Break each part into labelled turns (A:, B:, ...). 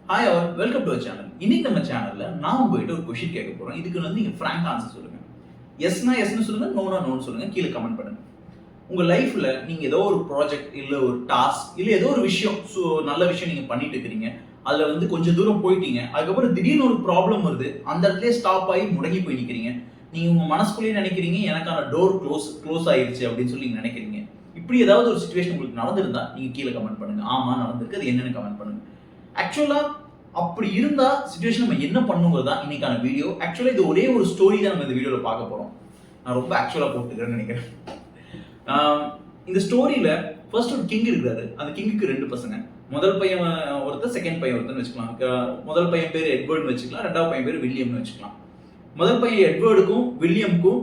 A: Hi all, welcome to our channel. இன்னைக்கு நம்ம சேனல்ல நான் உங்ககிட்ட ஒரு கொஸ்டின் கேட்க போறோம். இதுக்கு நீங்க ஃப்ராங்க் ஆன்சர் சொல்லுங்க. எஸ்னா எஸ்னு சொல்லுங்க, நோனா நோன்னு சொல்லுங்க. கீழே கமெண்ட் பண்ணுங்க. உங்க லைஃப்ல நீங்க ஏதோ ஒரு ப்ராஜெக்ட் இல்ல ஒரு டாஸ்க் இல்ல ஏதோ ஒரு விஷயம் நல்ல விஷயம் நீங்க பண்ணிட்டு இருக்கீங்க. அதுல கொஞ்சம் தூரம் போயிட்டீங்க. அதுக்கப்புறம் திடீர்னு ஒரு ப்ராப்ளம் வருது. அந்த இடத்துல ஸ்டாப் ஆகி முடங்கி போய் நிக்கிறீங்க. நீங்க உங்க மனசுக்குள்ளேயே நினைக்கிறீங்க எனக்கான டோர் க்ளோஸ் ஆயிருச்சு அப்படின்னு சொல்லி நீங்க நினைக்கிறீங்க. இப்படி ஏதாவது ஒரு சிச்சுவேஷன் உங்களுக்கு நடந்திருந்தா நீங்க கீழே கமெண்ட் பண்ணுங்க. ஆமா நடந்திருக்கு, அது என்னன்னு கமெண்ட் பண்ணுங்க. ஆக்சுவலா அப்படி இருந்தா சிச்சுவேஷன் நம்ம என்ன பண்ணுங்கிறது தான் இன்னைக்கான வீடியோ. ஆக்சுவலா இது ஒரே ஒரு ஸ்டோரி தான் நம்ம இந்த வீடியோல பார்க்க போறோம். நான் ரொம்ப ஆக்சுவலா போட்டுக்கிறேன்னு நினைக்கிறேன். இந்த ஸ்டோரியில ஃபர்ஸ்ட் ஒரு கிங் இருக்காரு. அந்த கிங்குக்கு 2 பசங்க. முதல் பையன் ஒருத்தர், செகண்ட் பையன் ஒருத்தர் வச்சுக்கலாம். முதல் பையன் பேர் எட்வர்ட்னு வச்சுக்கலாம், ரெண்டாவது பையன் பேர் வில்லியம்னு வச்சுக்கலாம். முதல் பையன் எட்வர்டுக்கும் வில்லியம்க்கும்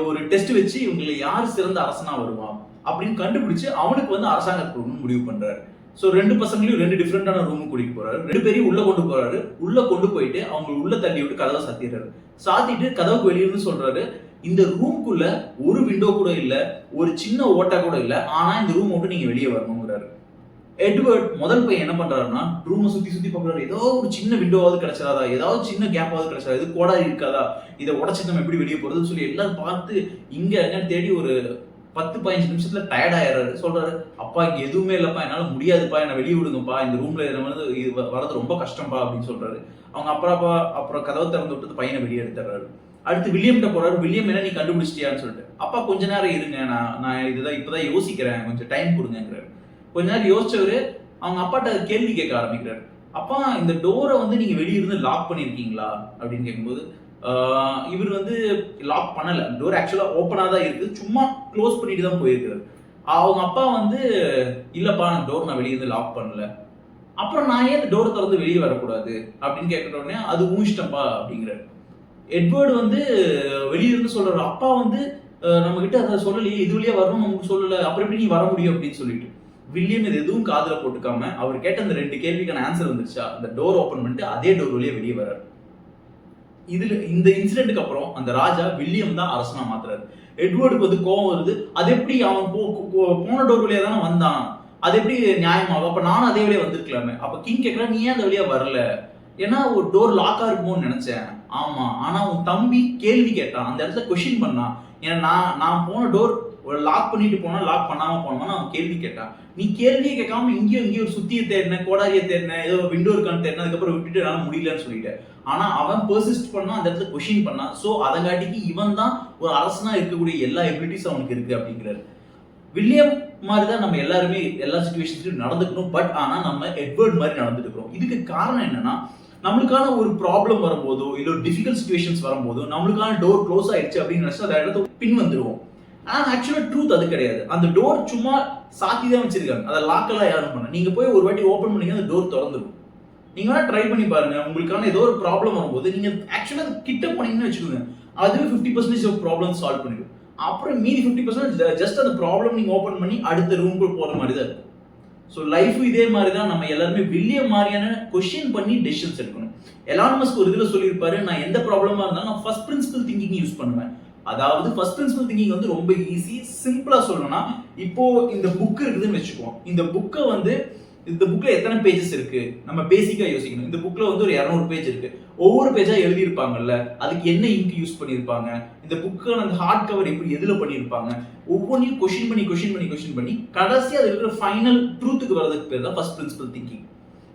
A: ஒரு டெஸ்ட் வச்சு இவங்களை யார் சிறந்த அரசனா வருவான் அப்படின்னு கண்டுபிடிச்சு அவனுக்கு அரசாங்கத்துக்கு முடிவு பண்றாரு. சோ 2 பசங்களையும் 2 டிஃபரெண்டான ரூம் கூட்டிட்டு போறாரு. 2 பேரையும் உள்ள கொண்டு போறாரு. உள்ள கொண்டு போயிட்டு அவங்க உள்ள தள்ளி விட்டு கதவை சாத்திடுறாரு. சாத்திட்டு கதவுக்கு வெளியிருந்து சொல்றாரு, இந்த ரூம்குள்ள ஒரு விண்டோ கூட இல்ல, ஒரு சின்ன ஓட்டா கூட இல்ல, ஆனா இந்த ரூம் விட்டு நீங்க வெளியே வரணும்ங்கறாரு. எட்வர்ட் முதல் பையன் என்ன பண்றாருன்னா ரூமை சுத்தி பார்க்கறாரு. ஏதோ ஒரு சின்ன விண்டோவாவது கிடைச்சதா, ஏதாவது சின்ன கேப்பாவது கிடைச்சதா, இது கோடாரி இருக்காதா, இதை உடைச்சு நம்ம எப்படி வெளியே போறதுன்னு சொல்லி எல்லாரும் பார்த்து இங்க எங்க தேடி ஒரு 10-15 நிமிஷத்துல டயர்ட் ஆயிடுறாரு. சொல்றாரு, அப்பா இங்க எதுவுமே இல்லப்பா, என்னால முடியாதுப்பா, என்ன வெளியே விடுங்கப்பா, இந்த ரூம்ல வரது ரொம்ப கஷ்டம்பா அப்படின்னு சொல்றாரு. அவங்க அப்புறம் கதவை திறந்து விட்டு பையனை வெளியே எடுத்துறாரு. அடுத்து வில்லியம்கிட்ட போறாரு. வில்லியம் என்ன நீ கண்டுபிடிச்சிட்டியான்னு சொல்லிட்டு, அப்பா கொஞ்ச நேரம் இருங்க, நான் இதுதான் இப்பதான் யோசிக்கிறேன், கொஞ்சம் டைம் கொடுங்கிறாரு. கொஞ்ச நேரம் யோசிச்சவரு அவங்க அப்பாட்ட கேள்வி கேட்க ஆரம்பிக்கிறாரு. அப்பா இந்த டோரை நீங்க வெளியே இருந்து லாக் பண்ணிருக்கீங்களா அப்படின்னு கேட்கும்போது, இவர் லாக் பண்ணல, டோர் ஆக்சுவலா ஓப்பனா தான் இருக்கு, சும்மா க்ளோஸ் பண்ணிட்டு தான் போயிருக்காரு. அவங்க அப்பா இல்லப்பா நான் டோர் நான் வெளியே இருந்து லாக் பண்ணல. அப்புறம் நான் ஏன் டோரை திறந்து வெளியே வரக்கூடாது அப்படின்னு கேட்கிற உடனே அது ஊழிச்சிட்டப்பா அப்படிங்கிறாரு. எட்வர்டு வெளியே இருந்து சொல்றாரு, அப்பா நம்ம கிட்ட அதை சொல்லலையே, இது வழியா வரணும் நமக்கு சொல்லல, அப்புறம் எப்படி நீ வர முடியும் அப்படின்னு சொல்லிட்டு. வில்லியம் இது எதுவும் காதுல போட்டுக்காம அவர் கேட்ட அந்த 2 கேள்விக்கான ஆன்சர் வந்துருச்சா, அந்த டோர் ஓபன் பண்ணிட்டு அதே டோர் வழியா வெளியே வர்றாரு. இதுல இந்த இன்சிடென்ட்க்கு அப்புறம் அந்த ராஜா வில்லியம் தான் அரசனா மாத்துறாரு. எட்வர்டுக்கு கோவம் வருது. அது எப்படி அவன் போன டோர் வழியா தானே வந்தான், அது எப்படி நியாயமாகும், அப்ப நானும் அதே வழியா வந்திருக்கலாமே. அப்ப கிங் கேட்கறா, நீ ஏன் அந்த வழியா வரல, ஏன்னா ஒரு டோர் லாக்கா இருக்குமோன்னு நினைச்சேன். ஆமா, ஆனா உன் தம்பி கேள்வி கேட்டான், அந்த இடத்துல கொஸ்டின் பண்ணான். ஏன்னா நான் போன டோர் லாக் பண்ணிட்டு போனா லாக் பண்ணாம போனோம்னா அவன் கேள்வி கேட்டான். நீ கேள்வியே கேட்காம இங்கேயும் ஒரு சுத்தியை தேடின, கோடாரியை தேடின, ஏதோ விண்டோ இருக்கான்னு தேடின, அதுக்கப்புறம் விட்டுட்டு என்னால முடியலன்னு சொல்லிட்டேன். ஆனா அவன் பெர்சிஸ்ட் பண்ணா, அந்த இடத்துல கொஸ்டின் பண்ணான். சோ அதங்காட்டிக்கு இவன் தான் ஒரு அரசனா இருக்கக்கூடிய எல்லா எபிலிட்டிஸ் அவனுக்கு இருக்கு அப்படிங்கிறாரு. வில்லியம் மாதிரி தான் நம்ம எல்லாருமே எல்லா சிச்சுவேஷன்ஸ்லயும் நடந்துக்கணும். பட் ஆனா நம்ம எட்வர்ட் மாதிரி நடந்துட்டு இருக்கிறோம். இதுக்கு காரணம் என்னன்னா, நம்மளுக்கான ஒரு ப்ராப்ளம் வரும்போதோ இல்ல ஒரு டிஃபிகல்ட் சிச்சுவேஷன்ஸ் வரும்போதோ நம்மளுக்கான டோர் க்ளோஸ் ஆயிடுச்சு அப்படின்னு நினைச்சு அந்த இடத்த பின் வந்துருவோம். ஆனா ஆக்சுவலா ட்ரூத் அது கிடையாது. அந்த டோர் சும்மா சாத்தி தான் வச்சிருக்காங்க, அதை லாக் எல்லாம் யாரும் பண்ண. நீங்க போய் ஒரு வாட்டி ஓபன் பண்ணீங்க, அந்த டோர் திறந்துடும். நீங்க வேணா ட்ரை பண்ணி பாருங்க. உங்களுக்கான ஏதோ ஒரு ப்ராப்ளம் வரும்போது நீங்க ஆக்சுவலா கிட்ட போனீங்கன்னு வச்சுக்கோங்க, அதுவே 50% ப்ராப்ளம் சால்வ் பண்ணிடும். அப்புறம் மீதி 50% ஜஸ்ட் அந்த ப்ராப்ளம் நீங்க ஓபன் பண்ணி அடுத்த ரூம்க்கு போற மாதிரி தான் இருக்கும். ஸோ லைஃப் இதே மாதிரி தான். நம்ம எல்லாருமே வில்லியம் மாதிரியான கொஸ்டின் பண்ணி டெசிஷன்ஸ் எடுக்கணும். எலான் மஸ்க் ஒரு இதுல சொல்லியிருப்பாரு, நான் எந்த ப்ராப்ளமா இருந்தாலும் நான் ஃபர்ஸ்ட் பிரின்சிபல் திங்கிங் யூஸ் பண்ணுவேன். அதாவது ஃபர்ஸ்ட் பிரின்சிபல் திங்கிங் ரொம்ப ஈஸி. சிம்பிளா சொல்லணும்னா, இப்போ இந்த புக் இருக்குதுன்னு வச்சுக்குவோம். இந்த புக்ல எத்தனை பேஜஸ் இருக்கு நம்ம பேசிக்கா யோசிக்கணும். இந்த புக்ல ஒரு 200 பேஜ் இருக்கு. ஒவ்வொரு பேஜா எழுதி இருப்பாங்கல்ல, அதுக்கு என்ன இங்க் யூஸ் பண்ணிருப்பாங்க, இந்த புக்கான அந்த ஹார்ட் கவர் எப்படி எதுல பண்ணிருப்பாங்க, ஒவ்வொன்றையும் கொஸ்டின் பண்ணி கடைசி அது இருக்கிற ஃபைனல் ட்ரூத்துக்கு வரதுக்கு பேர் தான் ஃபர்ஸ்ட் பிரின்சிபல் திங்கிங்.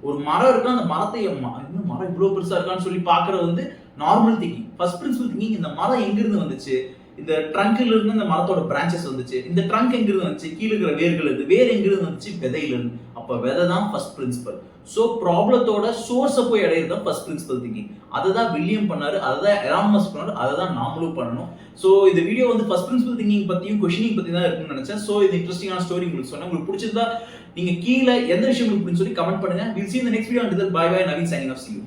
A: ஒரு மரம் இருக்கு, அந்த மரத்தை இன்னும் மரம் இவ்வளவு பெருசா இருக்கான்னு சொல்லி பாக்குறது normal thinking. First principle thinking, இந்த மரம் எங்க இருந்து வந்துச்சு, இந்த ட்ரங்க்ல இருந்து இந்த மரத்தோட பிரான்ச்சஸ் வந்துச்சு, இந்த ட்ரங்க் எங்க இருந்து வந்துச்சு, கீழே இருக்கிற வேர்கள் இருந்து, வேர் எங்க இருந்து வந்துச்சு, விதையில இருந்து. அப்ப விதை தான் ஃபர்ஸ்ட் பிரின்சிபல். சோ ப்ராப்ளத்தோட சோர்ஸை போய் அடையிறது தான் ஃபர்ஸ்ட் பிரின்சிபல் திங்கிங். அதை தான் வில்லியம் பண்ணாரு, அதை தான் எலான் மஸ்க் பண்ணாரு, அதை தான் நாமளும் பண்ணணும். சோ இந்த வீடியோ ஃபர்ஸ்ட் பிரின்சிபல் திங்கிங் பத்தியும் கொஸ்டினிங் பத்தி தான் இருக்குன்னு நினைச்சேன். சோ இது இன்ட்ரெஸ்டிங்கான ஸ்டோரி உங்களுக்கு சொன்னேன். உங்களுக்கு பிடிச்சிருந்தா நீங்க கீழே எந்த விஷயம் உங்களுக்கு சொல்லி கமெண்ட் பண்ணுங்க. We'll see you in the next video. Until then, bye bye. Naveen signing off. See you.